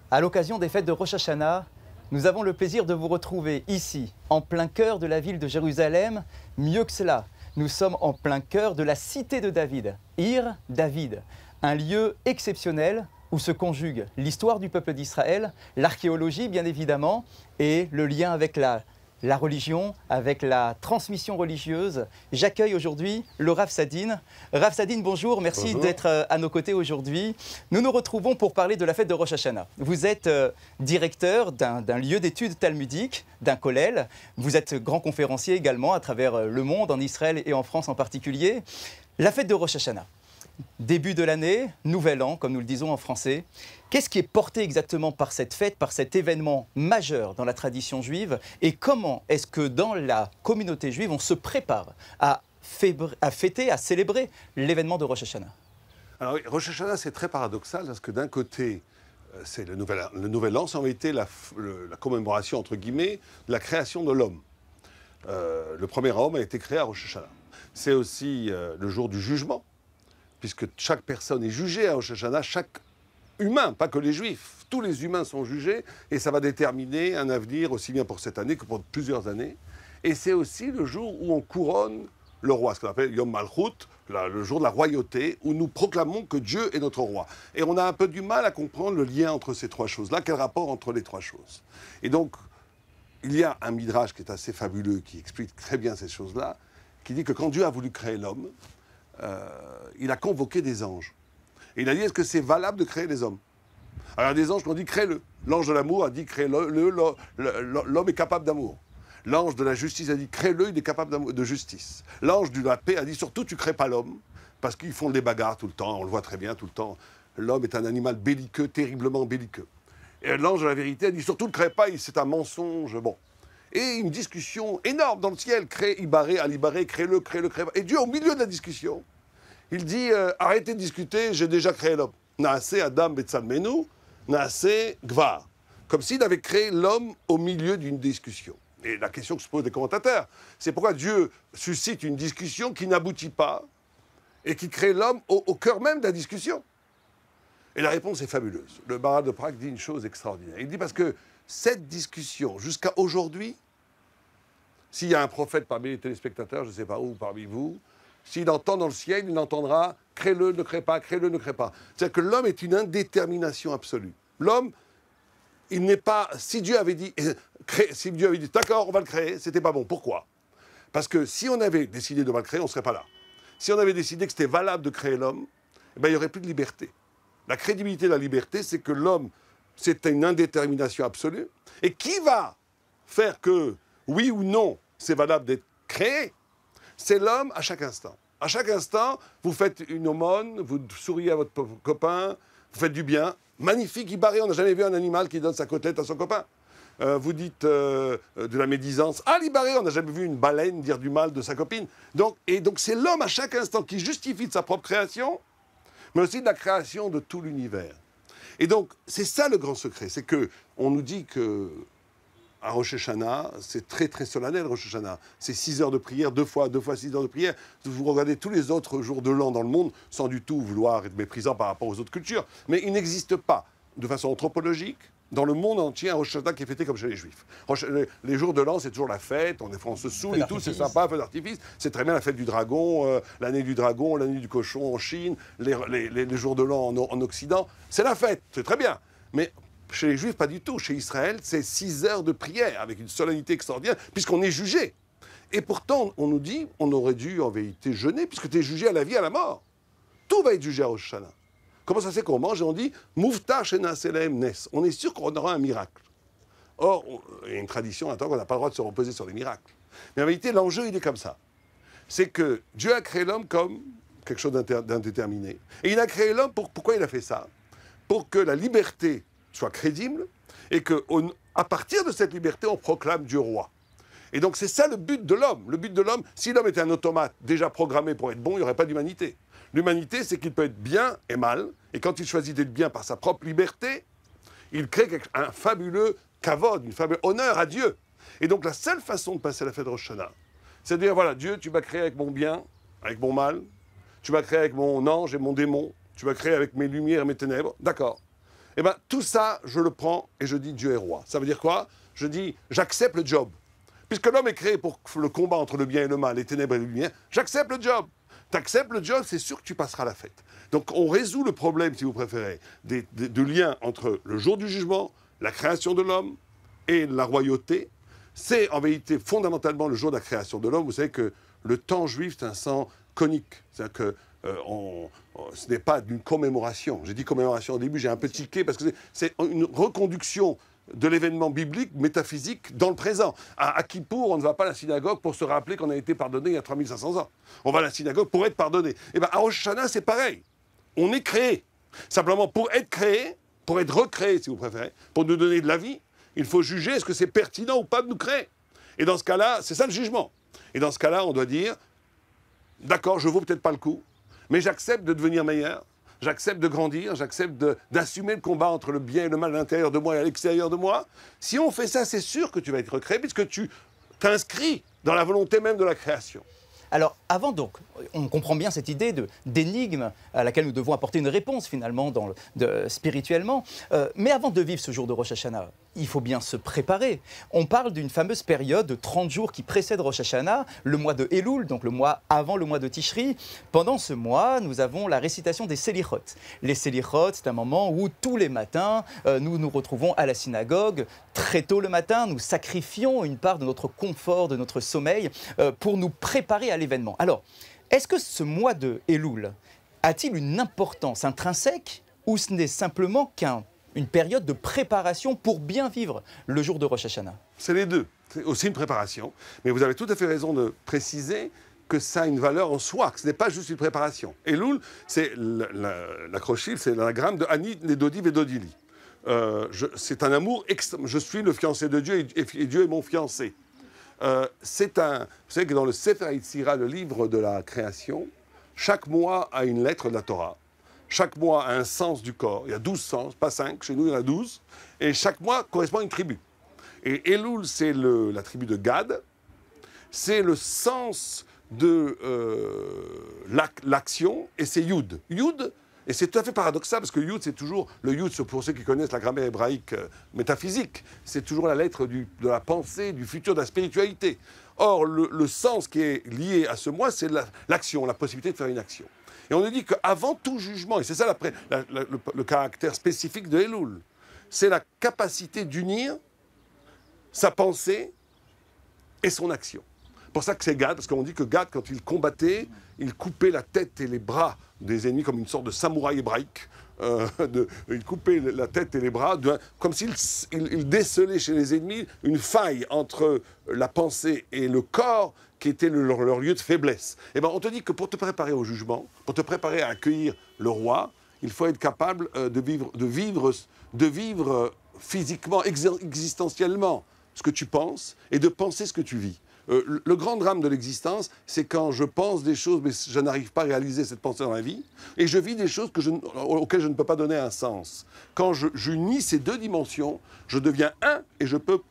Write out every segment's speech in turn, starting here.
À l'occasion des fêtes de Rosh Hashanah, nous avons le plaisir de vous retrouver ici, en plein cœur de la ville de Jérusalem. Mieux que cela, nous sommes en plein cœur de la cité de David, Ir David, un lieu exceptionnel où se conjugue l'histoire du peuple d'Israël, l'archéologie bien évidemment, et le lien avec la religion, avec la transmission religieuse. J'accueille aujourd'hui le Rav Sadine. Rav Sadine, bonjour, merci d'être à nos côtés aujourd'hui. Nous nous retrouvons pour parler de la fête de Rosh Hashanah. Vous êtes directeur d'un lieu d'études talmudiques, d'un kollel. Vous êtes grand conférencier également à travers le monde, en Israël et en France en particulier. La fête de Rosh Hashanah. Début de l'année, nouvel an, comme nous le disons en français. Qu'est-ce qui est porté exactement par cette fête, par cet événement majeur dans la tradition juive? Et comment est-ce que dans la communauté juive, on se prépare à fêter, à célébrer l'événement de Rosh Hashanah? Alors oui, Rosh Hashanah, c'est très paradoxal parce que d'un côté, c'est le nouvel an, c'est en réalité la commémoration, entre guillemets, de la création de l'homme. Le premier homme a été créé à Rosh Hashanah. C'est aussi le jour du jugement, puisque chaque personne est jugée à Rosh Hashanah, chaque humain, pas que les juifs, tous les humains sont jugés, et ça va déterminer un avenir aussi bien pour cette année que pour plusieurs années. Et c'est aussi le jour où on couronne le roi, ce qu'on appelle Yom Malchut, le jour de la royauté, où nous proclamons que Dieu est notre roi. Et on a un peu du mal à comprendre le lien entre ces trois choses-là, quel rapport entre les trois choses. Et donc, il y a un midrash qui est assez fabuleux, qui explique très bien ces choses-là, qui dit que quand Dieu a voulu créer l'homme, il a convoqué des anges. Et il a dit, est-ce que c'est valable de créer les hommes? Alors, il y a des anges qui ont dit, crée-le. L'ange de l'amour a dit, crée-le, l'homme est capable d'amour. L'ange de la justice a dit, crée-le, il est capable de justice. L'ange de la paix a dit, surtout, tu ne crées pas l'homme, parce qu'ils font des bagarres tout le temps, on le voit très bien tout le temps. L'homme est un animal belliqueux, terriblement belliqueux. Et l'ange de la vérité a dit, surtout, ne crée pas, c'est un mensonge, bon. Et une discussion énorme dans le ciel, crée Ibaré, Alibaré, crée-le, crée-le, crée-le. Et Dieu, au milieu de la discussion, il dit, arrêtez de discuter, j'ai déjà créé l'homme. Naasé Adam Betsalmenu, Naasé Gvar. Comme s'il avait créé l'homme au milieu d'une discussion. Et la question que se posent les commentateurs, c'est pourquoi Dieu suscite une discussion qui n'aboutit pas et qui crée l'homme au cœur même de la discussion. Et la réponse est fabuleuse. Le Maharal de Prague dit une chose extraordinaire. Il dit parce que cette discussion, jusqu'à aujourd'hui, s'il y a un prophète parmi les téléspectateurs, je ne sais pas où, parmi vous, s'il entend dans le ciel, il entendra « crée-le, ne crée pas, crée-le, ne crée pas ». C'est-à-dire que l'homme est une indétermination absolue. L'homme, il n'est pas... Si Dieu avait dit « d'accord, on va le créer », c'était pas bon. Pourquoi? Parce que si on avait décidé de le créer, on ne serait pas là. Si on avait décidé que c'était valable de créer l'homme, eh ben, il n'y aurait plus de liberté. La crédibilité de la liberté, c'est que l'homme, c'est une indétermination absolue. Et qui va faire que, oui ou non, c'est valable d'être créé? C'est l'homme à chaque instant. À chaque instant, vous faites une aumône, vous souriez à votre copain, vous faites du bien. Magnifique, Ibaré, on n'a jamais vu un animal qui donne sa côtelette à son copain. Vous dites de la médisance. Ah, l'Ibaré, on n'a jamais vu une baleine dire du mal de sa copine. Donc c'est l'homme à chaque instant qui justifie de sa propre création, mais aussi de la création de tout l'univers. Et donc, c'est ça le grand secret, c'est qu'on nous dit que à Rosh Hashanah, c'est très très solennel Rosh Hashanah. C'est 6 heures de prière, deux fois 6 heures de prière. Vous regardez tous les autres jours de l'an dans le monde, sans du tout vouloir être méprisant par rapport aux autres cultures, mais il n'existe pas, de façon anthropologique, dans le monde entier, un Rosh Hashanah qui est fêté comme chez les Juifs. Les jours de l'an, c'est toujours la fête, on se saoule et tout, c'est sympa, feu d'artifice. C'est très bien la fête du dragon, l'année du dragon, l'année du cochon en Chine, les jours de l'an en Occident. C'est la fête, c'est très bien. Mais chez les Juifs, pas du tout. Chez Israël, c'est 6 heures de prière, avec une solennité extraordinaire, puisqu'on est jugé. Et pourtant, on nous dit, on aurait dû en vérité jeûner, puisque tu es jugé à la vie et à la mort. Tout va être jugé à Rosh Hashanah. Comment ça se fait qu'on mange et on dit « Moufta shena selem nes ». On est sûr qu'on aura un miracle. Or, il y a une tradition, qu'on n'a pas le droit de se reposer sur les miracles. Mais en vérité, l'enjeu, il est comme ça. C'est que Dieu a créé l'homme comme quelque chose d'indéterminé. Et il a créé l'homme pourquoi il a fait ça? Pour que la liberté soit crédible et qu'à partir de cette liberté, on proclame Dieu roi. Et donc, c'est ça le but de l'homme. Le but de l'homme, si l'homme était un automate déjà programmé pour être bon, il n'y aurait pas d'humanité. L'humanité, c'est qu'il peut être bien et mal, et quand il choisit d'être bien par sa propre liberté, il crée un fabuleux kavod, une fabuleuse honneur à Dieu. Et donc la seule façon de passer la fête de Rosh Hashanah, c'est de dire, voilà, Dieu, tu m'as créé avec mon bien, avec mon mal, tu m'as créé avec mon ange et mon démon, tu m'as créé avec mes lumières et mes ténèbres, d'accord. Eh bien, tout ça, je le prends et je dis Dieu est roi. Ça veut dire quoi? Je dis, j'accepte le job. Puisque l'homme est créé pour le combat entre le bien et le mal, les ténèbres et la lumière, j'accepte le job. Tu acceptes le job, c'est sûr que tu passeras la fête. Donc on résout le problème, si vous préférez, de lien entre le jour du jugement, la création de l'homme et la royauté. C'est en vérité fondamentalement le jour de la création de l'homme. Vous savez que le temps juif, c'est un temps conique. C'est-à-dire que ce n'est pas d'une commémoration. J'ai dit commémoration au début, j'ai un peu tiqué parce que c'est une reconduction de l'événement biblique, métaphysique, dans le présent. À Kippour, on ne va pas à la synagogue pour se rappeler qu'on a été pardonné il y a 3500 ans. On va à la synagogue pour être pardonné. Et bien à Rosh Hashanah, c'est pareil. On est créé. Simplement, pour être créé, pour être recréé, si vous préférez, pour nous donner de la vie, il faut juger est-ce que c'est pertinent ou pas de nous créer. Et dans ce cas-là, c'est ça le jugement. Et dans ce cas-là, on doit dire, d'accord, je ne vaux peut-être pas le coup, mais j'accepte de devenir meilleur, j'accepte de grandir, j'accepte d'assumer le combat entre le bien et le mal à l'intérieur de moi et à l'extérieur de moi. Si on fait ça, c'est sûr que tu vas être recréé, puisque tu t'inscris dans la volonté même de la création. Alors, avant donc, on comprend bien cette idée d'énigme à laquelle nous devons apporter une réponse finalement spirituellement. Mais avant de vivre ce jour de Rosh Hashanah, il faut bien se préparer. On parle d'une fameuse période de 30 jours qui précède Rosh Hashanah, le mois de Elul, donc le mois avant le mois de Tishri. Pendant ce mois, nous avons la récitation des Selichot. Les Selichot, c'est un moment où tous les matins, nous nous retrouvons à la synagogue. Très tôt le matin, nous sacrifions une part de notre confort, de notre sommeil, pour nous préparer à l'événement. Alors, est-ce que ce mois de Elul a-t-il une importance intrinsèque ou ce n'est simplement une période de préparation pour bien vivre le jour de Rosh Hashanah? C'est les deux. C'est aussi une préparation. Mais vous avez tout à fait raison de préciser que ça a une valeur en soi, que ce n'est pas juste une préparation. Elul, c'est l'acrochive, c'est l'anagramme de Ani, Nedodiv et Dodili. C'est un amour extrême. Je suis le fiancé de Dieu et Dieu est mon fiancé. Vous savez que dans le Sefer Yetzira, le livre de la création, chaque mois a une lettre de la Torah. Chaque mois a un sens du corps. Il y a 12 sens, pas 5. Chez nous, il y en a 12. Et chaque mois correspond à une tribu. Et Elul, c'est la tribu de Gad. C'est le sens de l'action. Et c'est Yud. Yud, et c'est tout à fait paradoxal, parce que Yud, c'est toujours... Le Yud, pour ceux qui connaissent la grammaire hébraïque métaphysique, c'est toujours la lettre de la pensée, du futur, de la spiritualité. Or, le sens qui est lié à ce mois, c'est l'action, la possibilité de faire une action. Et on nous dit qu'avant tout jugement, et c'est ça le caractère spécifique de Elul, c'est la capacité d'unir sa pensée et son action. C'est pour ça que c'est Gad, parce qu'on dit que Gad, quand il combattait, il coupait la tête et les bras des ennemis comme une sorte de samouraï hébraïque. Il coupait la tête et les bras, comme s'il décelait chez les ennemis une faille entre la pensée et le corps qui était leur lieu de faiblesse. Eh bien, on te dit que pour te préparer au jugement, pour te préparer à accueillir le roi, il faut être capable de vivre physiquement, existentiellement ce que tu penses et de penser ce que tu vis. Le grand drame de l'existence, c'est quand je pense des choses, mais je n'arrive pas à réaliser cette pensée dans la vie, et je vis des choses auxquelles je ne peux pas donner un sens. Quand j'unis ces deux dimensions, je deviens un, et je peux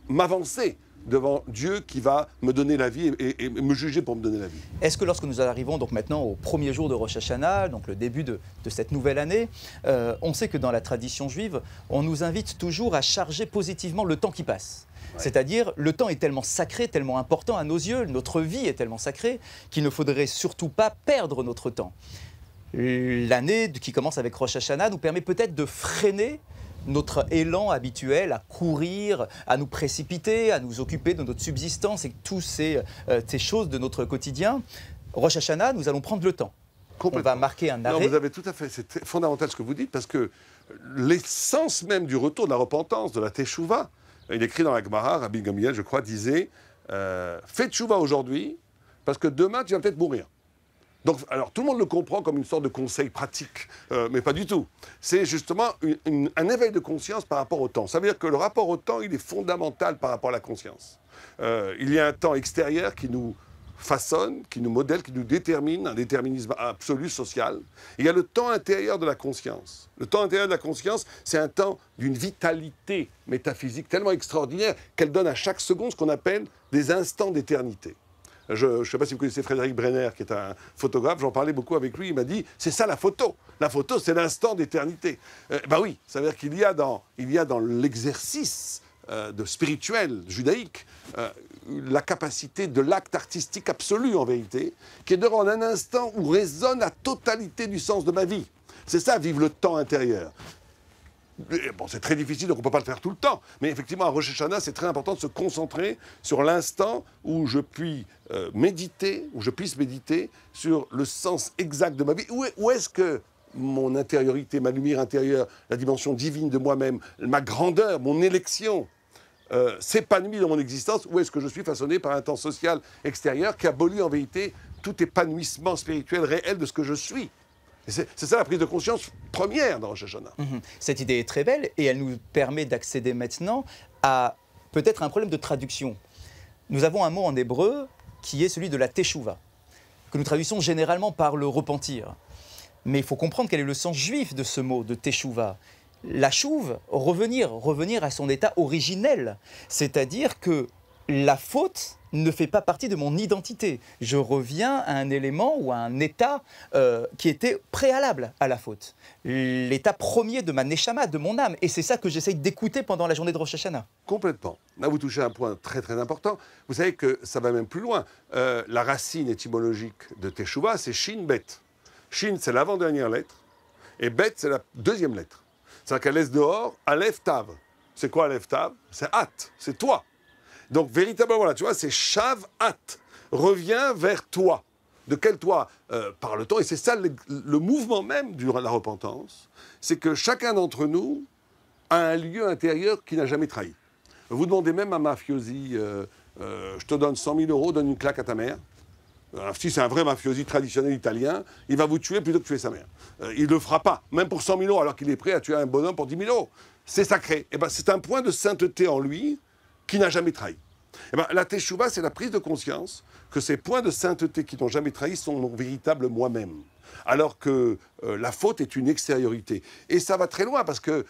m'avancer devant Dieu qui va me donner la vie et me juger pour me donner la vie. Est-ce que lorsque nous arrivons donc maintenant au premier jour de Rosh Hashanah, donc le début de cette nouvelle année, on sait que dans la tradition juive, on nous invite toujours à charger positivement le temps qui passe. Ouais. C'est-à-dire, le temps est tellement sacré, tellement important à nos yeux, notre vie est tellement sacrée qu'il ne faudrait surtout pas perdre notre temps. L'année qui commence avec Rosh Hashanah nous permet peut-être de freiner notre élan habituel à courir, à nous précipiter, à nous occuper de notre subsistance et toutes ces choses de notre quotidien. Rosh Hashanah, nous allons prendre le temps. On va marquer un arrêt. Non, vous avez tout à fait, c'est fondamental ce que vous dites, parce que l'essence même du retour de la repentance, de la Teshuvah, il écrit dans la Gemara, Rabbi Gamliel, je crois, disait fais Teshuvah aujourd'hui, parce que demain tu vas peut-être mourir. Donc, alors, tout le monde le comprend comme une sorte de conseil pratique, mais pas du tout. C'est justement un éveil de conscience par rapport au temps. Ça veut dire que le rapport au temps, il est fondamental par rapport à la conscience. Il y a un temps extérieur qui nous façonne, qui nous modèle, qui nous détermine, un déterminisme absolu, social. Il y a le temps intérieur de la conscience. Le temps intérieur de la conscience, c'est un temps d'une vitalité métaphysique tellement extraordinaire qu'elle donne à chaque seconde ce qu'on appelle des instants d'éternité. Je ne sais pas si vous connaissez Frédéric Brenner, qui est un photographe, j'en parlais beaucoup avec lui, il m'a dit, c'est ça la photo. La photo, c'est l'instant d'éternité. Ben oui, ça veut dire qu'il y a dans l'exercice de spirituel judaïque la capacité de l'acte artistique absolu, en vérité, qui est de rendre un instant où résonne la totalité du sens de ma vie. C'est ça, vivre le temps intérieur. Bon, c'est très difficile, donc on ne peut pas le faire tout le temps. Mais effectivement, à Rosh Hashanah, c'est très important de se concentrer sur l'instant où je puis méditer sur le sens exact de ma vie. Où est-ce que mon intériorité, ma lumière intérieure, la dimension divine de moi-même, ma grandeur, mon élection, s'épanouit dans mon existence? Où est-ce que je suis façonné par un temps social extérieur qui abolit en vérité tout épanouissement spirituel réel de ce que je suis? C'est ça la prise de conscience première dans Rosh Hashanah. Cette idée est très belle et elle nous permet d'accéder maintenant à peut-être un problème de traduction. Nous avons un mot en hébreu qui est celui de la teshuva, que nous traduisons généralement par le repentir. Mais il faut comprendre quel est le sens juif de ce mot de teshuva. La chouve, revenir à son état originel, c'est-à-dire que la faute ne fait pas partie de mon identité. Je reviens à un élément ou à un état qui était préalable à la faute. L'état premier de ma neshama, de mon âme. Et c'est ça que j'essaye d'écouter pendant la journée de Rosh Hashanah. Complètement. Là, vous touchez un point très très important. Vous savez que ça va même plus loin. La racine étymologique de Teshuvah, c'est Shin Bet. Shin, c'est l'avant-dernière lettre. Et Bet, c'est la deuxième lettre. C'est-à-dire qu'elle laisse dehors Aleph Tav. C'est quoi Aleph Tav? C'est At, c'est toi. Donc, véritablement, voilà, tu vois, c'est Shav At. Reviens vers toi. De quel toi parle-t-on? Et c'est ça le mouvement même de la repentance. C'est que chacun d'entre nous a un lieu intérieur qui n'a jamais trahi. Vous demandez même à un mafiosi, je te donne 100 000 euros, donne une claque à ta mère. Si c'est un vrai mafiosi traditionnel italien, il va vous tuer plutôt que tuer sa mère. Il ne le fera pas, même pour 100 000 euros, alors qu'il est prêt à tuer un bonhomme pour 10 000 euros. C'est sacré. Et ben, c'est un point de sainteté en lui qui n'a jamais trahi. Et ben, la teshuva, c'est la prise de conscience que ces points de sainteté qui n'ont jamais trahi sont mon véritable moi-même. Alors que la faute est une extériorité. Et ça va très loin parce que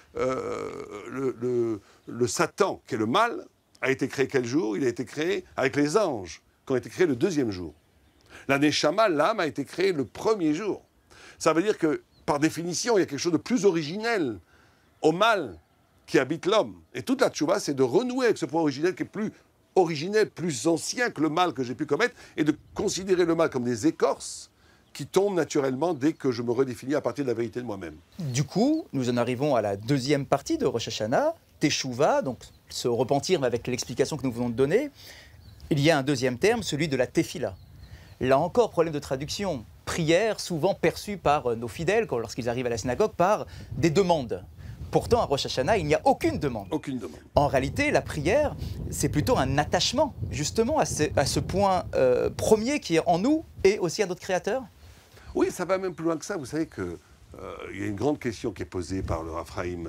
le Satan, qui est le mal, a été créé quel jour? Il a été créé avec les anges, qui ont été créés le deuxième jour. La neshama, l'âme, a été créée le premier jour. Ça veut dire que, par définition, il y a quelque chose de plus originel au mal qui habite l'homme. Et toute la tchouva, c'est de renouer avec ce point originel qui est plus originel, plus ancien que le mal que j'ai pu commettre, et de considérer le mal comme des écorces qui tombent naturellement dès que je me redéfinis à partir de la vérité de moi-même. Du coup, nous en arrivons à la deuxième partie de Rosh Hashanah, Teshuva, donc se repentir, mais avec l'explication que nous venons de donner. Il y a un deuxième terme, celui de la tefila. Là encore, problème de traduction. Prière souvent perçue par nos fidèles, lorsqu'ils arrivent à la synagogue, par des demandes. Pourtant, à Rosh Hashanah, il n'y a aucune demande. Aucune demande. En réalité, la prière, c'est plutôt un attachement, justement, à ce point premier qui est en nous et aussi à notre Créateur. Oui, ça va même plus loin que ça. Vous savez qu'il y a une grande question qui est posée par le Raphaïm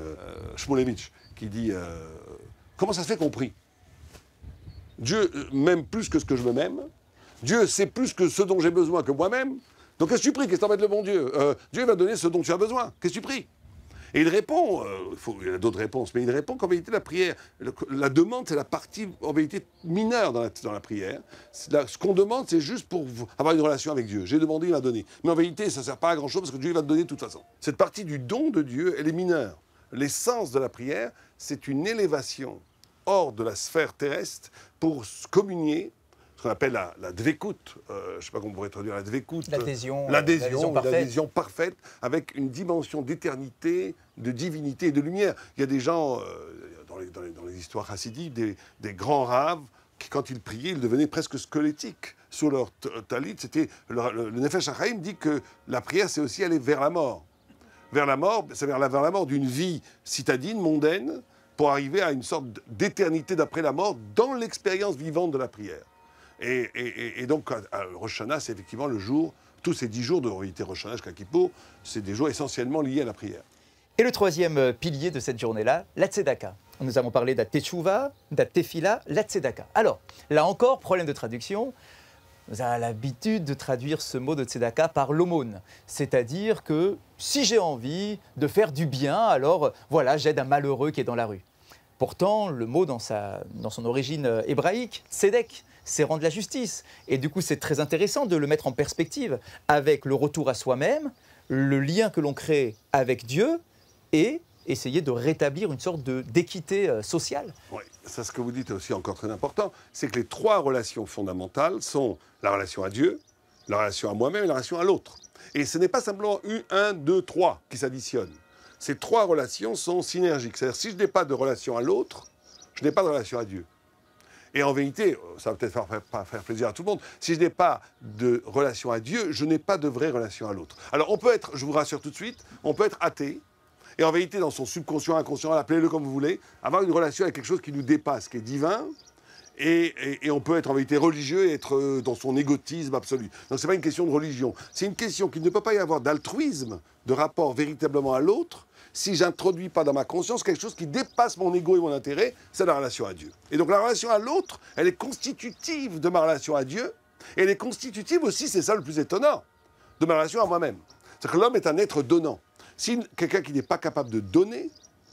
Shmulevitch, qui dit comment ça se fait qu'on prie? Dieu m'aime plus que ce que je me m'aime. Dieu sait plus que ce dont j'ai besoin que moi-même. Donc qu'est-ce que tu pries? Qu'est-ce que t'embête le bon Dieu? Dieu va donner ce dont tu as besoin. Qu'est-ce que tu pries? Et il répond, il y a d'autres réponses, mais il répond qu'en vérité, la prière, la demande, c'est la partie, en vérité, mineure dans la prière. Ce qu'on demande, c'est juste pour avoir une relation avec Dieu. J'ai demandé, il m'a donné. Mais en vérité, ça ne sert pas à grand-chose parce que Dieu va te donner de toute façon. Cette partie du don de Dieu, elle est mineure. L'essence de la prière, c'est une élévation hors de la sphère terrestre pour communier, ce qu'on appelle la dvekut, je ne sais pas comment on pourrait traduire la dvekut. L'adhésion parfaite, avec une dimension d'éternité, de divinité et de lumière. Il y a des gens, dans les histoires chassidiques, des grands raves, qui quand ils priaient, ils devenaient presque squelettiques. Sur leur talit, le Nefesh HaChaim dit que la prière, c'est aussi aller vers la mort. Vers la mort, c'est vers la mort d'une vie citadine, mondaine, pour arriver à une sorte d'éternité d'après la mort dans l'expérience vivante de la prière. Et donc, Rosh Hashanah, c'est effectivement le jour, tous ces 10 jours de réalité Rosh Hashanah jusqu'à Kippour, c'est des jours essentiellement liés à la prière. Et le troisième pilier de cette journée-là, la tzedaka. Nous avons parlé de la teshuva, de la tefila, la tzedaka. Alors, là encore, problème de traduction. Vous avez l'habitude de traduire ce mot de tzedaka par l'aumône. C'est-à-dire que si j'ai envie de faire du bien, alors voilà, j'aide un malheureux qui est dans la rue. Pourtant, le mot dans son origine hébraïque, tzedek, c'est rendre la justice. Et du coup, c'est très intéressant de le mettre en perspective avec le retour à soi-même, le lien que l'on crée avec Dieu et essayer de rétablir une sorte d'équité sociale. Oui, ça, ce que vous dites est aussi encore très important, c'est que les trois relations fondamentales sont la relation à Dieu, la relation à moi-même et la relation à l'autre. Et ce n'est pas simplement 1, 2, 3 qui s'additionnent. Ces trois relations sont synergiques. C'est-à-dire, si je n'ai pas de relation à l'autre, je n'ai pas de relation à Dieu. Et en vérité, ça va peut-être pas faire plaisir à tout le monde, si je n'ai pas de relation à Dieu, je n'ai pas de vraie relation à l'autre. Alors on peut être, je vous rassure tout de suite, on peut être athée, et en vérité, dans son subconscient, inconscient, appelez-le comme vous voulez, avoir une relation avec quelque chose qui nous dépasse, qui est divin, et on peut être en vérité religieux et être dans son égotisme absolu. Donc ce n'est pas une question de religion, c'est une question qu'il ne peut pas y avoir d'altruisme, de rapport véritablement à l'autre, si j'introduis pas dans ma conscience quelque chose qui dépasse mon ego et mon intérêt, c'est la relation à Dieu. Et donc la relation à l'autre, elle est constitutive de ma relation à Dieu, et elle est constitutive aussi, c'est ça le plus étonnant, de ma relation à moi-même. C'est-à-dire que l'homme est un être donnant. Si quelqu'un qui n'est pas capable de donner,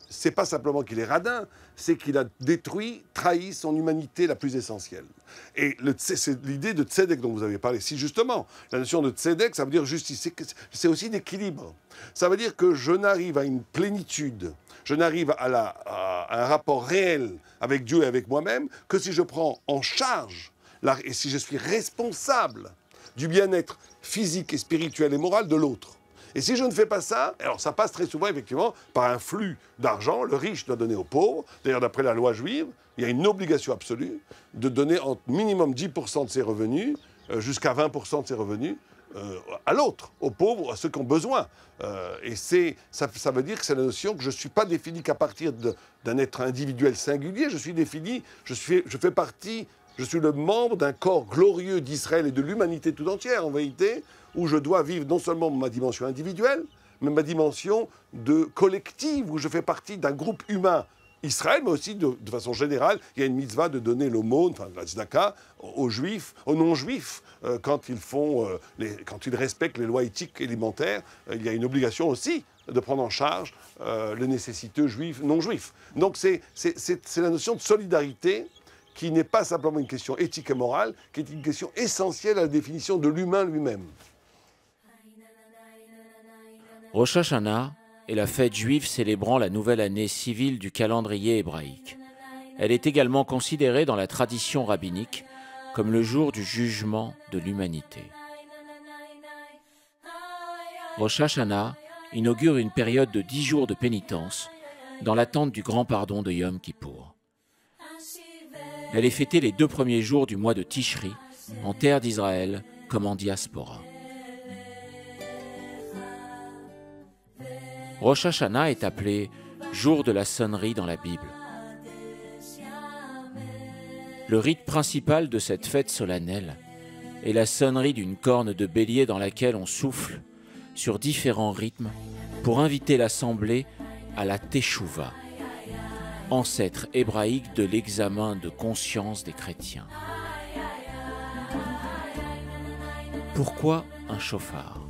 c'est pas simplement qu'il est radin, c'est qu'il a détruit, trahi son humanité la plus essentielle. Et c'est l'idée de tzedek dont vous avez parlé. Si justement, la notion de tzedek, ça veut dire justice, c'est aussi d'équilibre. Ça veut dire que je n'arrive à une plénitude, je n'arrive à un rapport réel avec Dieu et avec moi-même que si je prends en charge, et si je suis responsable du bien-être physique et spirituel et moral de l'autre. Et si je ne fais pas ça, alors ça passe très souvent effectivement par un flux d'argent. Le riche doit donner aux pauvres. D'ailleurs, d'après la loi juive, il y a une obligation absolue de donner en minimum 10% de ses revenus, jusqu'à 20% de ses revenus, à l'autre, aux pauvres, à ceux qui ont besoin. Et ça veut dire que c'est la notion que je ne suis pas défini qu'à partir d'un être individuel singulier. Je suis défini, je fais partie, je suis le membre d'un corps glorieux d'Israël et de l'humanité tout entière, en vérité, où je dois vivre non seulement ma dimension individuelle, mais ma dimension collective, où je fais partie d'un groupe humain, Israël, mais aussi de façon générale, il y a une mitzvah de donner l'aumône, enfin la tzedaka, aux juifs, aux non-juifs, quand ils respectent les lois éthiques élémentaires, il y a une obligation aussi de prendre en charge les nécessiteux juifs, non-juifs. Donc c'est la notion de solidarité qui n'est pas simplement une question éthique et morale, qui est une question essentielle à la définition de l'humain lui-même. Rosh Hashanah est la fête juive célébrant la nouvelle année civile du calendrier hébraïque. Elle est également considérée dans la tradition rabbinique comme le jour du jugement de l'humanité. Rosh Hashanah inaugure une période de 10 jours de pénitence dans l'attente du grand pardon de Yom Kippour. Elle est fêtée les 2 premiers jours du mois de Tishri, en terre d'Israël comme en diaspora. Rosh Hashanah est appelé jour de la sonnerie dans la Bible. Le rite principal de cette fête solennelle est la sonnerie d'une corne de bélier dans laquelle on souffle sur différents rythmes pour inviter l'assemblée à la Teshuvah, ancêtre hébraïque de l'examen de conscience des chrétiens. Pourquoi un chauffard?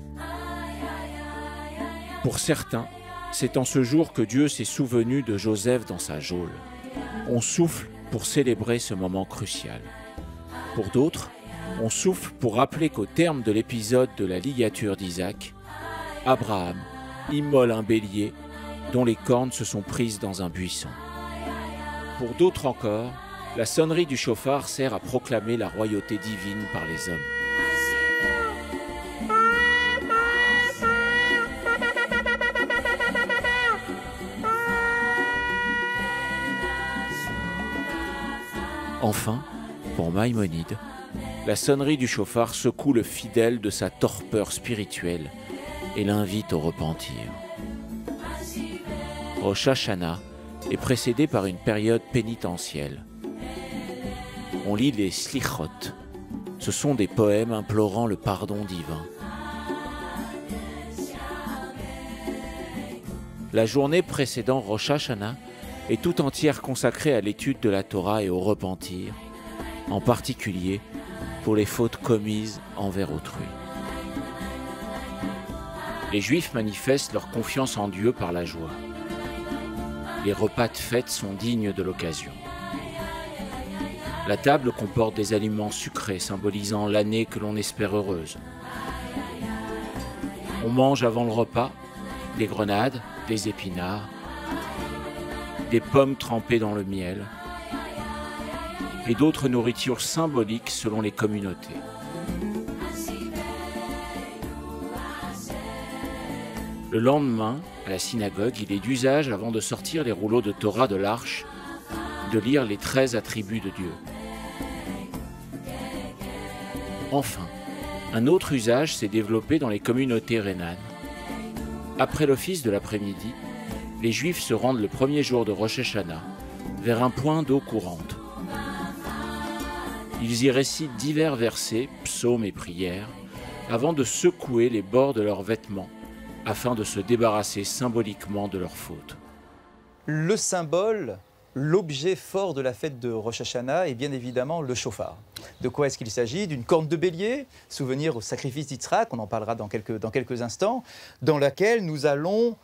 Pour certains, c'est en ce jour que Dieu s'est souvenu de Joseph dans sa geôle. On souffle pour célébrer ce moment crucial. Pour d'autres, on souffle pour rappeler qu'au terme de l'épisode de la ligature d'Isaac, Abraham immole un bélier dont les cornes se sont prises dans un buisson. Pour d'autres encore, la sonnerie du chauffard sert à proclamer la royauté divine par les hommes. Enfin, pour Maïmonide, la sonnerie du chauffard secoue le fidèle de sa torpeur spirituelle et l'invite au repentir. Rosh Hashanah est précédé par une période pénitentielle. On lit les slichot. Ce sont des poèmes implorant le pardon divin. La journée précédant Rosh Hashanah est tout entière consacrée à l'étude de la Torah et au repentir, en particulier pour les fautes commises envers autrui. Les Juifs manifestent leur confiance en Dieu par la joie. Les repas de fête sont dignes de l'occasion. La table comporte des aliments sucrés symbolisant l'année que l'on espère heureuse. On mange avant le repas des grenades, des épinards, des pommes trempées dans le miel et d'autres nourritures symboliques selon les communautés. Le lendemain, à la synagogue, il est d'usage, avant de sortir les rouleaux de Torah de l'arche, de lire les 13 attributs de Dieu. Enfin, un autre usage s'est développé dans les communautés rhénanes. Après l'office de l'après-midi, les Juifs se rendent le premier jour de Rosh Hashanah vers un point d'eau courante. Ils y récitent divers versets, psaumes et prières, avant de secouer les bords de leurs vêtements, afin de se débarrasser symboliquement de leurs fautes. Le symbole, l'objet fort de la fête de Rosh Hashanah est bien évidemment le chauffard. De quoi est-ce qu'il s'agit? D'une corne de bélier, souvenir au sacrifice d'Yitzhak, on en parlera dans quelques instants, dans laquelle nous allons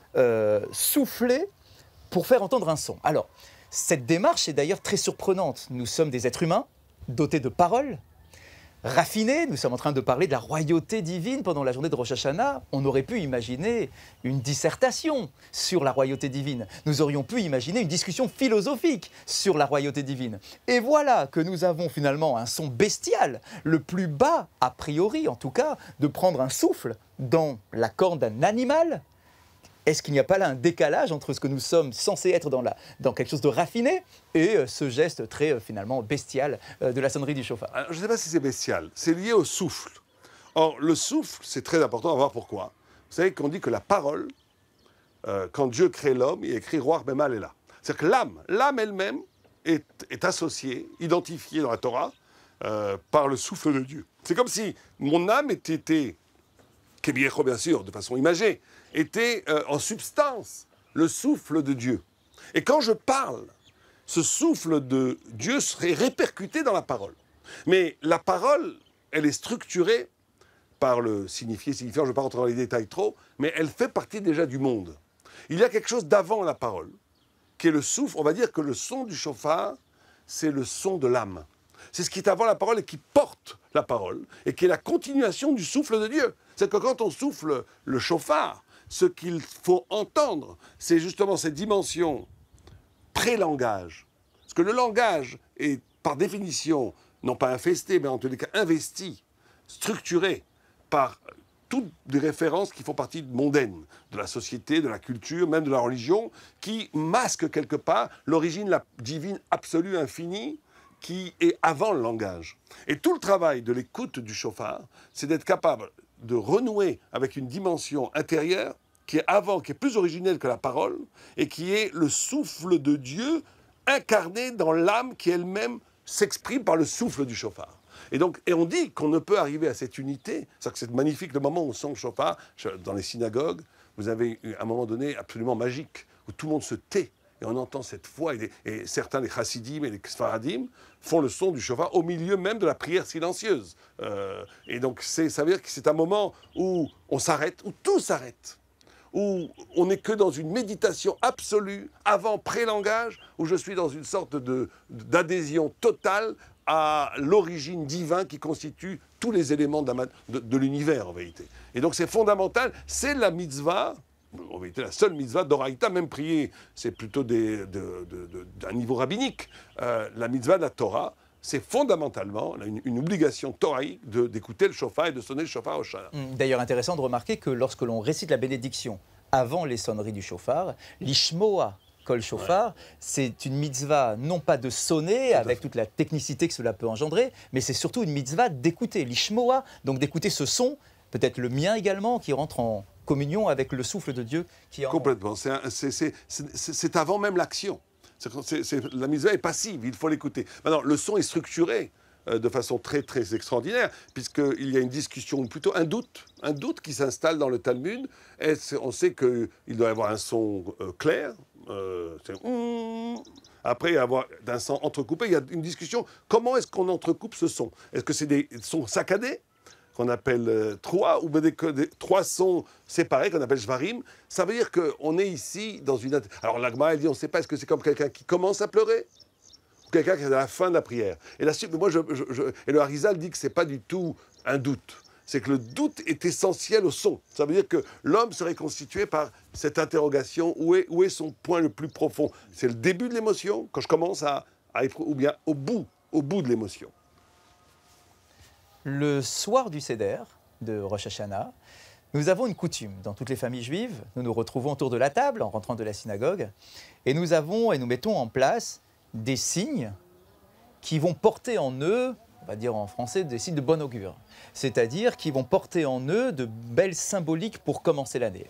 souffler pour faire entendre un son. Alors, cette démarche est d'ailleurs très surprenante. Nous sommes des êtres humains, dotés de paroles, raffinés. Nous sommes en train de parler de la royauté divine pendant la journée de Rosh Hashanah. On aurait pu imaginer une dissertation sur la royauté divine. Nous aurions pu imaginer une discussion philosophique sur la royauté divine. Et voilà que nous avons finalement un son bestial, le plus bas, a priori en tout cas, de prendre un souffle dans la corne d'un animal. Est-ce qu'il n'y a pas là un décalage entre ce que nous sommes censés être dans quelque chose de raffiné et ce geste très finalement bestial de la sonnerie du chauffard? Alors, je ne sais pas si c'est bestial, c'est lié au souffle. Or, le souffle, c'est très important à voir pourquoi. Vous savez qu'on dit que la parole, quand Dieu crée l'homme, il écrit Roar Bemal Ela. C'est-à-dire que l'âme elle-même est associée, identifiée dans la Torah par le souffle de Dieu. C'est comme si mon âme était Kebiecho, bien sûr, de façon imagée, était en substance le souffle de Dieu. Et quand je parle, ce souffle de Dieu serait répercuté dans la parole. Mais la parole, elle est structurée par le signifié, signifiant, je ne vais pas rentrer dans les détails trop, mais elle fait partie déjà du monde. Il y a quelque chose d'avant la parole, qui est le souffle. On va dire que le son du chauffard, c'est le son de l'âme. C'est ce qui est avant la parole et qui porte la parole, et qui est la continuation du souffle de Dieu. C'est que quand on souffle le chauffard, ce qu'il faut entendre, c'est justement cette dimension pré-langage. Parce que le langage est, par définition, non pas infesté, mais en tous les cas investi, structuré par toutes des références qui font partie mondaines, de la société, de la culture, même de la religion, qui masquent quelque part l'origine divine absolue, infinie, qui est avant le langage. Et tout le travail de l'écoute du chauffard, c'est d'être capable de renouer avec une dimension intérieure qui est avant, qui est plus originelle que la parole, et qui est le souffle de Dieu incarné dans l'âme qui elle-même s'exprime par le souffle du chauffard. Et on dit qu'on ne peut arriver à cette unité, c'est-à-dire que c'est magnifique le moment où on sent le chauffard, dans les synagogues, vous avez un moment donné absolument magique, où tout le monde se tait, et on entend cette voix, et certains, les chassidim et les sfaradim, font le son du chauffard au milieu même de la prière silencieuse. Et donc ça veut dire que c'est un moment où on s'arrête, où tout s'arrête, où on n'est que dans une méditation absolue, avant pré-langage, où je suis dans une sorte d'adhésion totale à l'origine divine qui constitue tous les éléments de l'univers, en vérité. Et donc c'est fondamental, c'est la mitzvah, en vérité la seule mitzvah d'Oraïta, même prier, c'est plutôt d'un niveau rabbinique. La mitzvah de la Torah, c'est fondamentalement une obligation toraïque d'écouter le chauffard et de sonner le chauffard au Shana. D'ailleurs, intéressant de remarquer que lorsque l'on récite la bénédiction avant les sonneries du chauffard, l'ishmoa kol chauffard, c'est une mitzvah non pas de sonner avec toute la technicité que cela peut engendrer, mais c'est surtout une mitzvah d'écouter, l'ishmoa, donc d'écouter ce son, peut-être le mien également, qui rentre en communion avec le souffle de Dieu qui est en... Complètement, c'est avant même l'action. La mitzvah est passive, il faut l'écouter. Maintenant, le son est structuré de façon très, très extraordinaire, puisqu'il y a une discussion, ou plutôt un doute qui s'installe dans le Talmud. On sait qu'il doit y avoir un son clair, après il y avoir un son entrecoupé. Il y a une discussion, comment est-ce qu'on entrecoupe ce son? Est-ce que c'est des sons saccadés? qu'on appelle trois, ou trois sons séparés qu'on appelle shvarim. Ça veut dire qu'on est ici dans une... Alors la Gemara, elle dit, on ne sait pas, est-ce que c'est comme quelqu'un qui commence à pleurer ou quelqu'un qui est à la fin de la prière. Et moi, et le Harizal dit que ce n'est pas du tout un doute. C'est que le doute est essentiel au son. Ça veut dire que l'homme serait constitué par cette interrogation, où est son point le plus profond? C'est le début de l'émotion, quand je commence à être, ou bien au bout de l'émotion. Le soir du Seder, de Rosh Hashanah, nous avons une coutume. Dans toutes les familles juives, nous nous retrouvons autour de la table en rentrant de la synagogue et nous mettons en place des signes qui vont porter en eux, on va dire en français, des signes de bon augure. C'est-à-dire qui vont porter en eux de belles symboliques pour commencer l'année.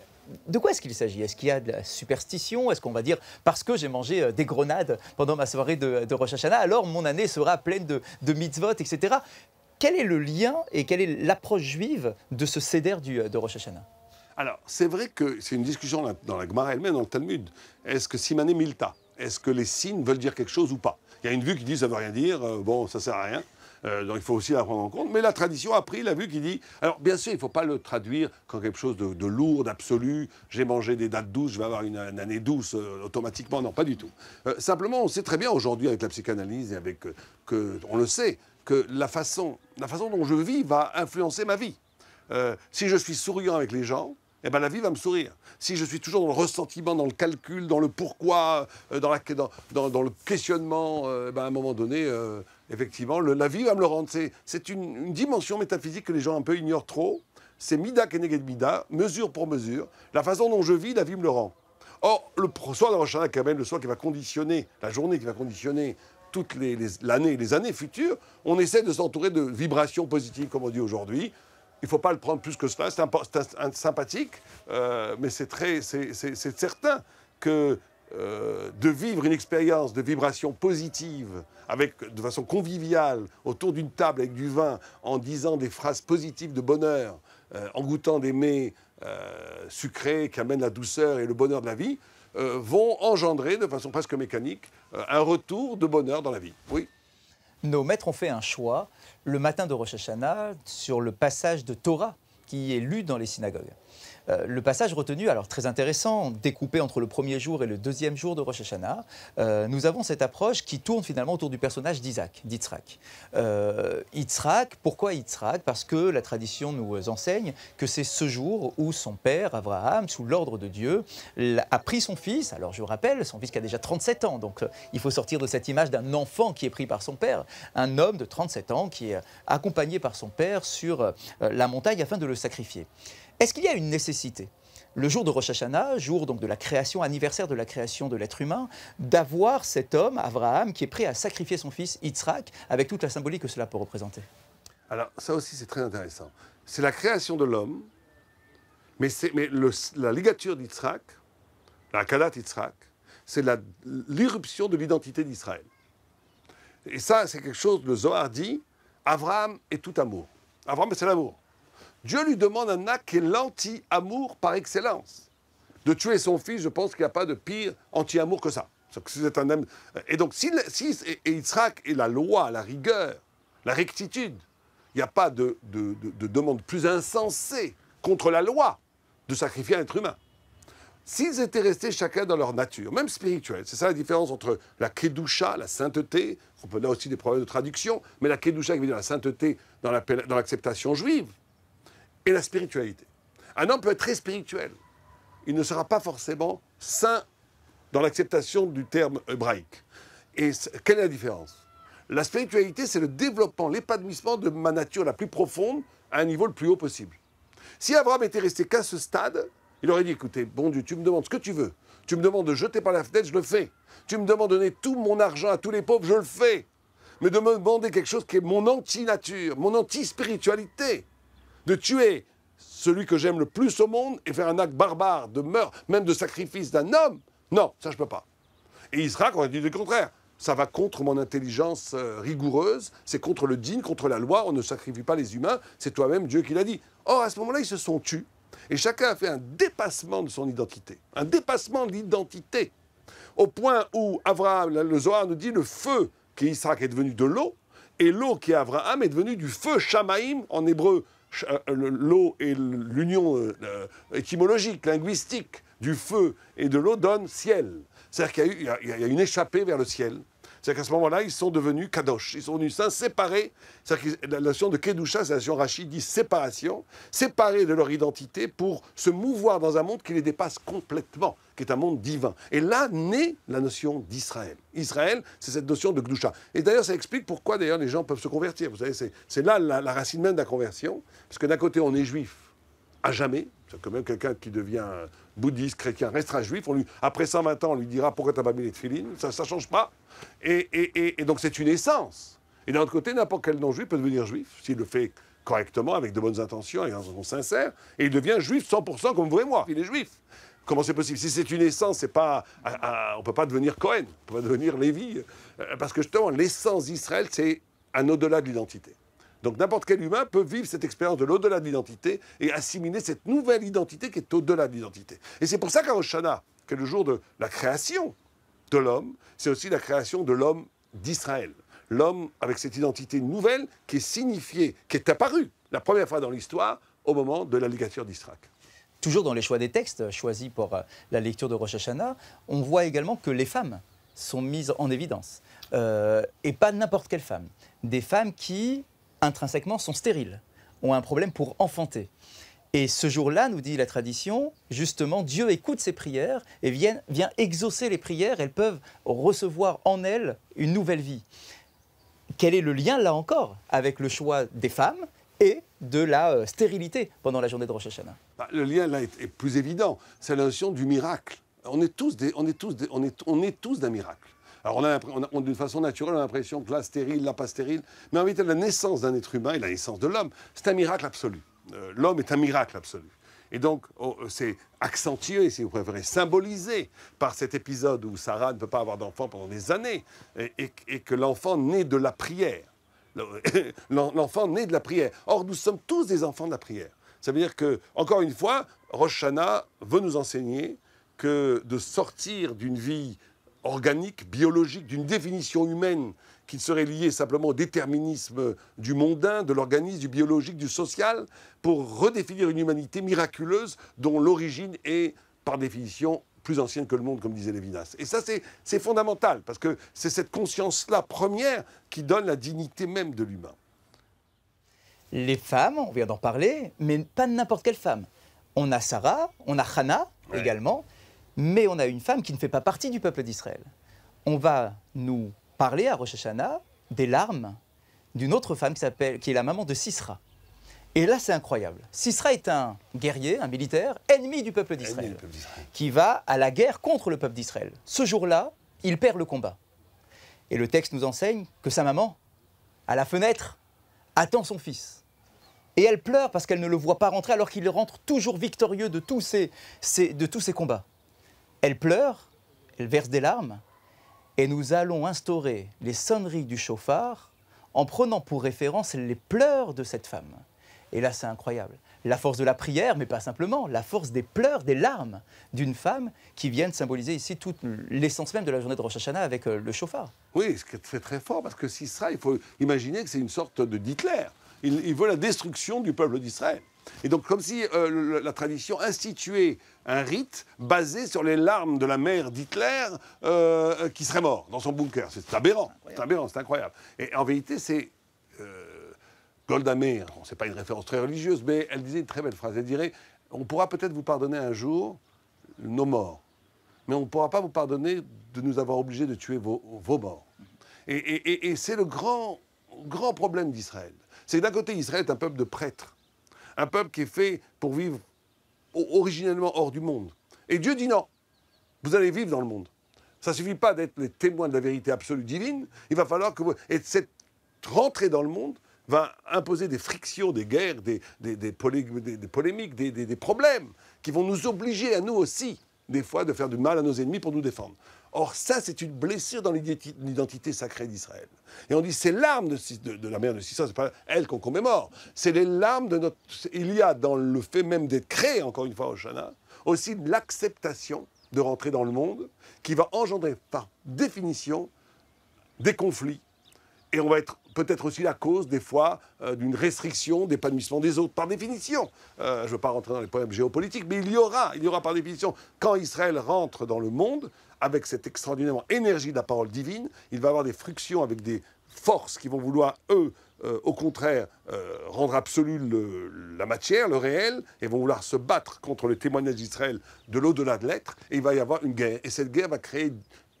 De quoi est-ce qu'il s'agit? Est-ce qu'il y a de la superstition? Est-ce qu'on va dire, parce que j'ai mangé des grenades pendant ma soirée de Rosh Hashanah, alors mon année sera pleine de mitzvot, etc. Quel est le lien et quelle est l'approche juive de ce Seder de Rosh Hashanah? Alors, c'est vrai que c'est une discussion dans la Gemara elle-même, dans le Talmud. Est-ce que Simané Milta, est-ce que les signes veulent dire quelque chose ou pas? Il y a une vue qui dit ça ne veut rien dire, bon, ça ne sert à rien. Donc il faut aussi la prendre en compte. Mais la tradition a pris la vue qui dit... Alors bien sûr, il ne faut pas le traduire comme quelque chose de lourd, d'absolu. J'ai mangé des dates douces, je vais avoir une année douce automatiquement. Non, pas du tout. Simplement, on sait très bien aujourd'hui avec la psychanalyse et avec... on le sait, que la façon dont je vis va influencer ma vie. Si je suis souriant avec les gens, eh ben la vie va me sourire. Si je suis toujours dans le ressentiment, dans le calcul, dans le pourquoi, dans le questionnement, à un moment donné, effectivement, la vie va me le rendre. C'est une dimension métaphysique que les gens un peu ignorent trop. C'est mida keneged mida, mesure pour mesure. La façon dont je vis, la vie me le rend. Or, le soir de Rosh Hashanah, quand même, le soir qui va conditionner, la journée qui va conditionner toutes les années futures, on essaie de s'entourer de vibrations positives, comme on dit aujourd'hui. Il ne faut pas le prendre plus que cela, c'est sympathique, mais c'est certain que de vivre une expérience de vibration positive, de façon conviviale, autour d'une table avec du vin, en disant des phrases positives de bonheur, en goûtant des mets sucrés qui amènent la douceur et le bonheur de la vie, vont engendrer de façon presque mécanique un retour de bonheur dans la vie. Oui. Nos maîtres ont fait un choix le matin de Rosh Hashanah sur le passage de Torah qui est lu dans les synagogues. Le passage retenu, alors très intéressant, découpé entre le premier jour et le deuxième jour de Rosh Hashanah, nous avons cette approche qui tourne finalement autour du personnage d'Yitzhak. Yitzhak, pourquoi Yitzhak? Parce que la tradition nous enseigne que c'est ce jour où son père, Abraham, sous l'ordre de Dieu, a pris son fils, alors je vous rappelle, son fils qui a déjà 37 ans, donc il faut sortir de cette image d'un enfant qui est pris par son père, un homme de 37 ans qui est accompagné par son père sur la montagne afin de le sacrifier. Est-ce qu'il y a une nécessité, le jour de Rosh Hashanah, jour donc de la création, anniversaire de la création de l'être humain, d'avoir cet homme, Abraham, qui est prêt à sacrifier son fils Yitzhak, avec toute la symbolique que cela peut représenter? Alors ça aussi c'est très intéressant. C'est la création de l'homme, mais la ligature d'Yitzhak, la Kadat Yitzhak, c'est l'irruption de l'identité d'Israël. Et ça c'est quelque chose, le Zohar dit, Abraham est tout amour. Abraham c'est l'amour. Dieu lui demande un acte qui est l'anti-amour par excellence. De tuer son fils, je pense qu'il n'y a pas de pire anti-amour que ça. Et donc, et Yitzhak est la loi, la rigueur, la rectitude, il n'y a pas de demande plus insensée contre la loi de sacrifier un être humain. S'ils étaient restés chacun dans leur nature, même spirituelle, c'est ça la différence entre la kedusha, la sainteté, on peut là aussi des problèmes de traduction, mais la kedusha qui veut dire la sainteté dans l'acceptation juive, et la spiritualité. Un homme peut être très spirituel. Il ne sera pas forcément saint dans l'acceptation du terme hébraïque. Et quelle est la différence? La spiritualité, c'est le développement, l'épanouissement de ma nature la plus profonde à un niveau le plus haut possible. Si Abraham était resté qu'à ce stade, il aurait dit, écoutez, bon Dieu, tu me demandes ce que tu veux. Tu me demandes de jeter par la fenêtre, je le fais. Tu me demandes de donner tout mon argent à tous les pauvres, je le fais. Mais de me demander quelque chose qui est mon anti-nature, mon anti-spiritualité, de tuer celui que j'aime le plus au monde et faire un acte barbare de meurtre, même de sacrifice d'un homme, non, ça je peux pas. Et Yitzhak aurait dit le contraire. Ça va contre mon intelligence rigoureuse, c'est contre le dîn, contre la loi, on ne sacrifie pas les humains, c'est toi-même Dieu qui l'a dit. Or, à ce moment-là, ils se sont tus, et chacun a fait un dépassement de son identité, un dépassement de l'identité, au point où Abraham, le Zohar nous dit, le feu qui est Yitzhak est devenu de l'eau, et l'eau qui est Abraham est devenue du feu Shamaïm, en hébreu l'eau et l'union étymologique, linguistique du feu et de l'eau donne ciel. C'est-à-dire qu'il y a une échappée vers le ciel. C'est-à-dire qu'à ce moment-là, ils sont devenus kadosh, ils sont devenus saints, séparés. C'est-à-dire que la notion de kedusha, c'est la notion Rachid dit séparation, séparés de leur identité pour se mouvoir dans un monde qui les dépasse complètement, qui est un monde divin. Et là naît la notion d'Israël. Israël, c'est cette notion de kedusha. Et d'ailleurs, ça explique pourquoi d'ailleurs les gens peuvent se convertir. Vous savez, c'est là la racine même de la conversion, parce que d'un côté, on est juif à jamais. C'est quand même quelqu'un qui devient bouddhiste, chrétien, restera juif. Après 120 ans, on lui dira pourquoi tu n'as pas mis les tefilines. Ça ne change pas. Et donc c'est une essence. Et d'un autre côté, n'importe quel non-juif peut devenir juif, s'il le fait correctement, avec de bonnes intentions et en sincère. Et il devient juif 100% comme vous et moi. Il est juif. Comment c'est possible? Si c'est une essence, c'est pas, on ne peut pas devenir Cohen, on ne peut pas devenir Lévi. Parce que justement, l'essence d'Israël, c'est un au-delà de l'identité. Donc n'importe quel humain peut vivre cette expérience de l'au-delà de l'identité et assimiler cette nouvelle identité qui est au-delà de l'identité. Et c'est pour ça qu'à Rosh Hashanah, qui est le jour de la création de l'homme, c'est aussi la création de l'homme d'Israël. L'homme avec cette identité nouvelle qui est signifiée, qui est apparue la première fois dans l'histoire au moment de la ligature d'Israël. Toujours dans les choix des textes choisis pour la lecture de Rosh Hashanah, on voit également que les femmes sont mises en évidence. Et pas n'importe quelle femme. Des femmes qui intrinsèquement sont stériles, ont un problème pour enfanter. Et ce jour-là, nous dit la tradition, justement, Dieu écoute ces prières et vient exaucer les prières. Elles peuvent recevoir en elles une nouvelle vie. Quel est le lien, là encore, avec le choix des femmes et de la stérilité pendant la journée de Rosh Hashanah? Le lien, là, est plus évident. C'est la notion du miracle. On est tous d'un miracle. Alors, d'une façon naturelle, on a l'impression que là, stérile, là, pas stérile. Mais en réalité, la naissance d'un être humain et la naissance de l'homme, c'est un miracle absolu. L'homme est un miracle absolu. Et donc, c'est accentué, si vous préférez, symbolisé par cet épisode où Sarah ne peut pas avoir d'enfant pendant des années et que l'enfant naît de la prière. L'enfant naît de la prière. Or, nous sommes tous des enfants de la prière. Ça veut dire que, encore une fois, Rosh Hashanah veut nous enseigner que de sortir d'une vie organique, biologique, d'une définition humaine qui serait liée simplement au déterminisme du mondain, de l'organisme, du biologique, du social, pour redéfinir une humanité miraculeuse dont l'origine est, par définition, plus ancienne que le monde, comme disait Lévinas. Et ça, c'est fondamental, parce que c'est cette conscience-là première qui donne la dignité même de l'humain. Les femmes, on vient d'en parler, mais pas n'importe quelle femme. On a Sarah, on a Hannah également, mais on a une femme qui ne fait pas partie du peuple d'Israël. On va nous parler à Rosh Hashanah des larmes d'une autre femme qui est la maman de Sisra. Et là, c'est incroyable. Sisra est un guerrier, un militaire, ennemi du peuple d'Israël, qui va à la guerre contre le peuple d'Israël. Ce jour-là, il perd le combat. Et le texte nous enseigne que sa maman, à la fenêtre, attend son fils. Et elle pleure parce qu'elle ne le voit pas rentrer alors qu'il rentre toujours victorieux de tous ces combats. Elle pleure, elle verse des larmes, et nous allons instaurer les sonneries du chauffard en prenant pour référence les pleurs de cette femme. Et là, c'est incroyable. La force de la prière, mais pas simplement, la force des pleurs, des larmes d'une femme qui viennent symboliser ici toute l'essence même de la journée de Rosh Hashanah avec le chauffard. Oui, ce qui est très très fort, parce que Sisra, il faut imaginer que c'est une sorte d'Hitler. Il veut la destruction du peuple d'Israël. Et donc, comme si la tradition instituait un rite basé sur les larmes de la mère d'Hitler qui serait mort dans son bunker. C'est aberrant, c'est incroyable. Et en vérité, c'est Golda Meir, ce n'est pas une référence très religieuse, mais elle disait une très belle phrase. Elle dirait, on pourra peut-être vous pardonner un jour nos morts, mais on ne pourra pas vous pardonner de nous avoir obligés de tuer vos morts. Et c'est le grand problème d'Israël. C'est que d'un côté, Israël est un peuple de prêtres. Un peuple qui est fait pour vivre originellement hors du monde. Et Dieu dit non, vous allez vivre dans le monde. Ça ne suffit pas d'être les témoins de la vérité absolue divine, il va falloir que vous... Et cette rentrée dans le monde va imposer des frictions, des guerres, des polémiques, des problèmes qui vont nous obliger à nous aussi, des fois, de faire du mal à nos ennemis pour nous défendre. Or, ça, c'est une blessure dans l'identité sacrée d'Israël. Et on dit, ces larmes de la mère de Sisra, c'est pas elle qu'on commémore, c'est les larmes de notre... Il y a dans le fait même d'être créé, encore une fois, au Shana, aussi l'acceptation de rentrer dans le monde, qui va engendrer, par définition, des conflits Et on va être peut-être aussi la cause, des fois, d'une restriction d'épanouissement des autres, par définition. Je ne veux pas rentrer dans les problèmes géopolitiques, mais il y aura par définition, quand Israël rentre dans le monde, avec cette extraordinaire énergie de la parole divine, il va avoir des frictions avec des forces qui vont vouloir, eux, au contraire, rendre absolue la matière, le réel, et vont vouloir se battre contre le témoignage d'Israël de l'au-delà de l'être, et il va y avoir une guerre. Et cette guerre va créer,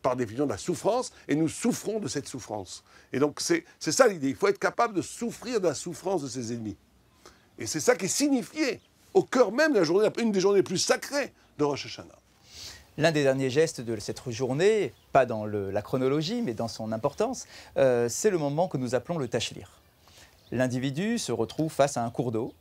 par définition, de la souffrance, et nous souffrons de cette souffrance. Et donc, c'est ça l'idée. Il faut être capable de souffrir de la souffrance de ses ennemis. Et c'est ça qui est signifié au cœur même de la journée, une des journées les plus sacrées de Rosh Hashanah. L'un des derniers gestes de cette journée, pas dans la chronologie, mais dans son importance, c'est le moment que nous appelons le tachlir. L'individu se retrouve face à un cours d'eau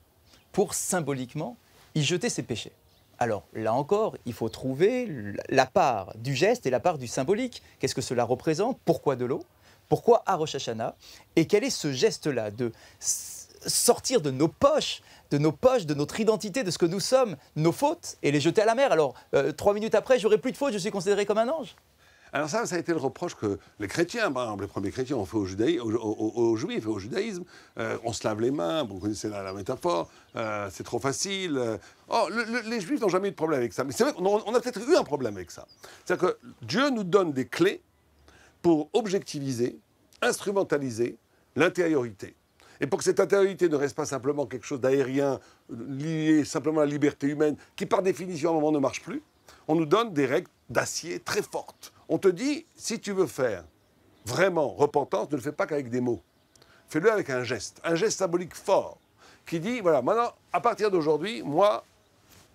pour symboliquement y jeter ses péchés. Alors là encore, il faut trouver la part du geste et la part du symbolique. Qu'est-ce que cela représente? Pourquoi de l'eau? Pourquoi à Rosh Hashanah? Et quel est ce geste-là de sortir de nos poches, de notre identité, de ce que nous sommes, nos fautes, et les jeter à la mer? Alors, 3 minutes après, j'aurai plus de fautes, je suis considéré comme un ange. Alors ça a été le reproche que les chrétiens, par exemple, les premiers chrétiens ont fait aux juifs et au judaïsme. On se lave les mains, vous connaissez la métaphore, c'est trop facile. Les juifs n'ont jamais eu de problème avec ça. Mais c'est vrai qu'on a peut-être eu un problème avec ça. C'est-à-dire que Dieu nous donne des clés pour objectiviser, instrumentaliser l'intériorité. Et pour que cette intériorité ne reste pas simplement quelque chose d'aérien, lié simplement à la liberté humaine, qui par définition à un moment ne marche plus, on nous donne des règles d'acier très fortes. On te dit, si tu veux faire vraiment repentance, ne le fais pas qu'avec des mots. Fais-le avec un geste symbolique fort, qui dit, voilà, maintenant, à partir d'aujourd'hui, moi,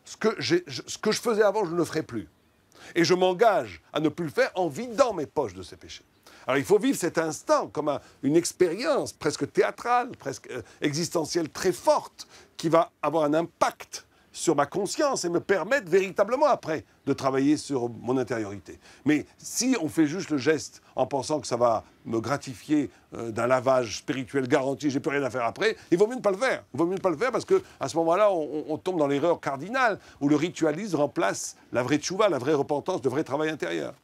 ce que je faisais avant, je ne le ferai plus. Et je m'engage à ne plus le faire en vidant mes poches de ces péchés. Alors il faut vivre cet instant comme une expérience presque théâtrale, presque existentielle très forte, qui va avoir un impact sur ma conscience et me permettre véritablement après de travailler sur mon intériorité. Mais si on fait juste le geste en pensant que ça va me gratifier d'un lavage spirituel garanti, j'ai plus rien à faire après, il vaut mieux ne pas le faire. Il vaut mieux ne pas le faire parce qu'à ce moment-là, on tombe dans l'erreur cardinale où le ritualisme remplace la vraie tchouva, la vraie repentance, le vrai travail intérieur.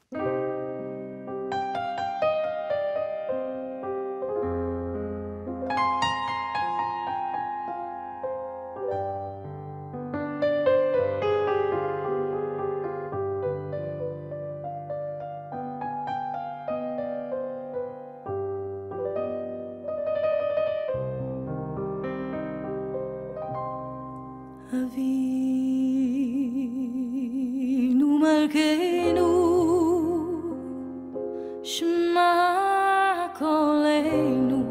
Avinu Malkeinu Shema Koleinu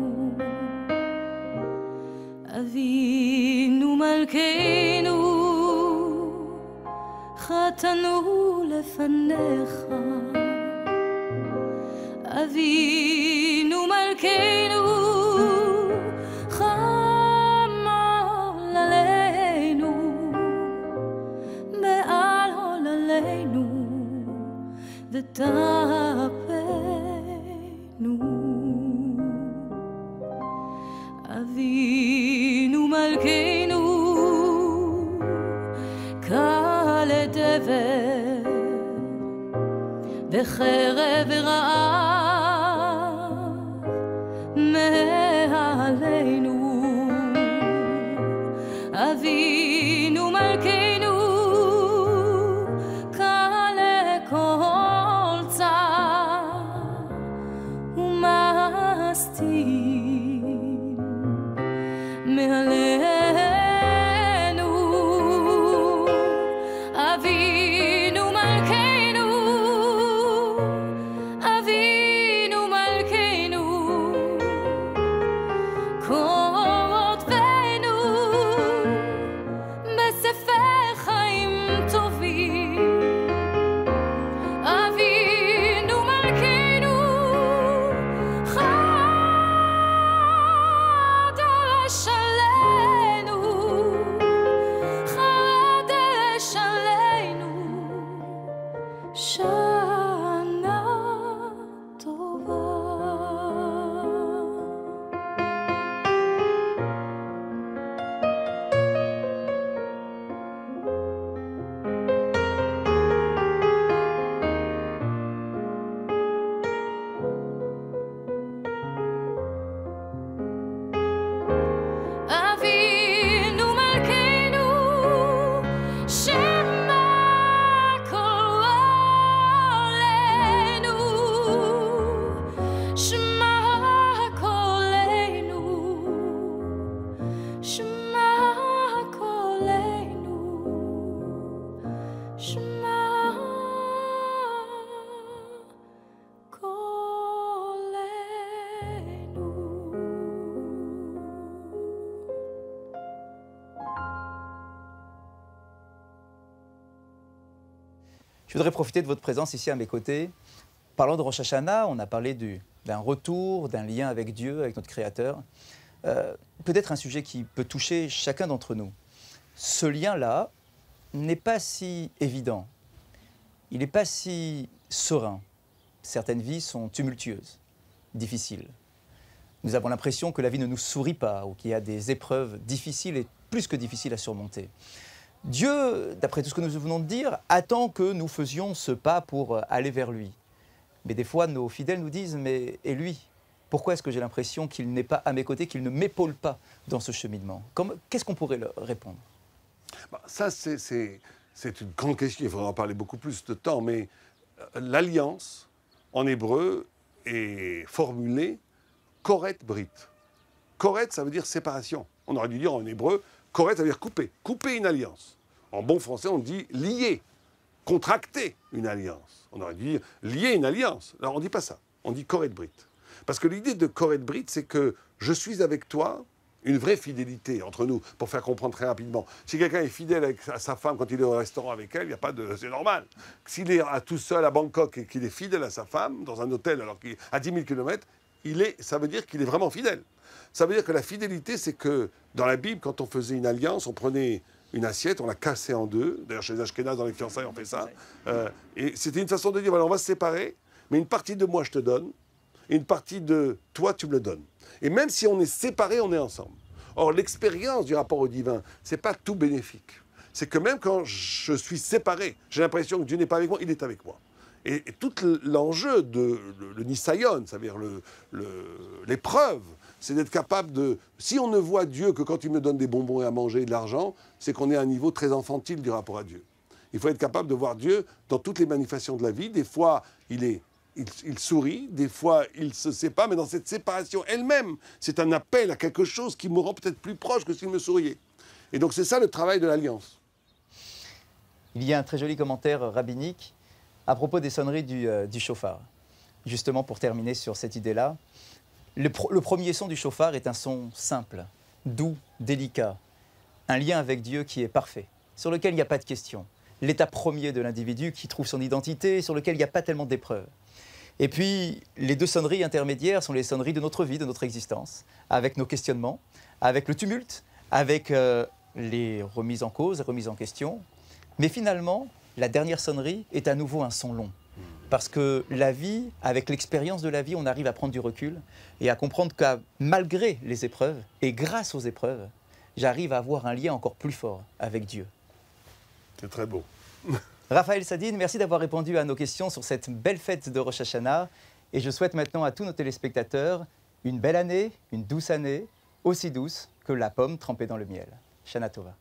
Avinu Malkeinu Chatanu lefanecha Avinu Malkeinu ותפנו אבינו מלכנו קל דבר בחרב ורעב מעלינו אבינו מלכנו קל לכל צער ומסתיר מעלינו אבינו מלכנו אבינו Je voudrais profiter de votre présence ici à mes côtés. Parlant de Rosh Hashanah, on a parlé d'un retour, d'un lien avec Dieu, avec notre Créateur. Peut-être un sujet qui peut toucher chacun d'entre nous. Ce lien-là n'est pas si évident. Il n'est pas si serein. Certaines vies sont tumultueuses, difficiles. Nous avons l'impression que la vie ne nous sourit pas ou qu'il y a des épreuves difficiles et plus que difficiles à surmonter. Dieu, d'après tout ce que nous venons de dire, attend que nous faisions ce pas pour aller vers lui. Mais des fois, nos fidèles nous disent « mais et lui ? Pourquoi est-ce que j'ai l'impression qu'il n'est pas à mes côtés, qu'il ne m'épaule pas dans ce cheminement ?» Qu'est-ce qu'on pourrait leur répondre? Ça, c'est une grande question, il faudra en parler beaucoup plus de temps, mais l'alliance, en hébreu, est formulée koret brit. Koret, ça veut dire séparation. On aurait dû dire en hébreu, koret, ça veut dire couper, couper une alliance. En bon français, on dit lier, contracter une alliance. On aurait dû dire lier une alliance. Alors on ne dit pas ça, on dit koret brit. Parce que l'idée de koret brit, c'est que je suis avec toi, une vraie fidélité entre nous, pour faire comprendre très rapidement. Si quelqu'un est fidèle à sa femme quand il est au restaurant avec elle, il n'y a pas de... c'est normal. S'il est tout seul à Bangkok et qu'il est fidèle à sa femme, dans un hôtel alors qu'il est à 10 000 km, ça veut dire qu'il est vraiment fidèle. Ça veut dire que la fidélité, c'est que dans la Bible, quand on faisait une alliance, on prenait une assiette, on la cassait en deux. D'ailleurs, chez les Ashkénazes, dans les fiançailles, on fait ça. Et c'était une façon de dire, voilà, on va se séparer, mais une partie de moi, je te donne, et une partie de toi, tu me le donnes. Et même si on est séparés, on est ensemble. Or, l'expérience du rapport au divin, c'est pas tout bénéfique. C'est que même quand je suis séparé, j'ai l'impression que Dieu n'est pas avec moi, il est avec moi. Et tout l'enjeu de le nisayon, c'est-à-dire l'épreuve, c'est d'être capable de... Si on ne voit Dieu que quand il me donne des bonbons et à manger et de l'argent, c'est qu'on est à un niveau très infantile du rapport à Dieu. Il faut être capable de voir Dieu dans toutes les manifestations de la vie. Des fois, il sourit, des fois, il se sépare, mais dans cette séparation elle-même, c'est un appel à quelque chose qui me rend peut-être plus proche que s'il me souriait. Et donc, c'est ça le travail de l'alliance. Il y a un très joli commentaire rabbinique à propos des sonneries du chauffard. Justement, pour terminer sur cette idée-là, le premier son du chauffard est un son simple, doux, délicat, un lien avec Dieu qui est parfait, sur lequel il n'y a pas de question. L'état premier de l'individu qui trouve son identité, sur lequel il n'y a pas tellement d'épreuves. Et puis, les deux sonneries intermédiaires sont les sonneries de notre vie, de notre existence, avec nos questionnements, avec le tumulte, avec les remises en cause, les remises en question. Mais finalement, la dernière sonnerie est à nouveau un son long. Parce que la vie, avec l'expérience de la vie, on arrive à prendre du recul et à comprendre que malgré les épreuves, et grâce aux épreuves, j'arrive à avoir un lien encore plus fort avec Dieu. C'est très beau. Raphaël Sadine, merci d'avoir répondu à nos questions sur cette belle fête de Rosh Hashanah. Et je souhaite maintenant à tous nos téléspectateurs une belle année, une douce année, aussi douce que la pomme trempée dans le miel. Shana Tova.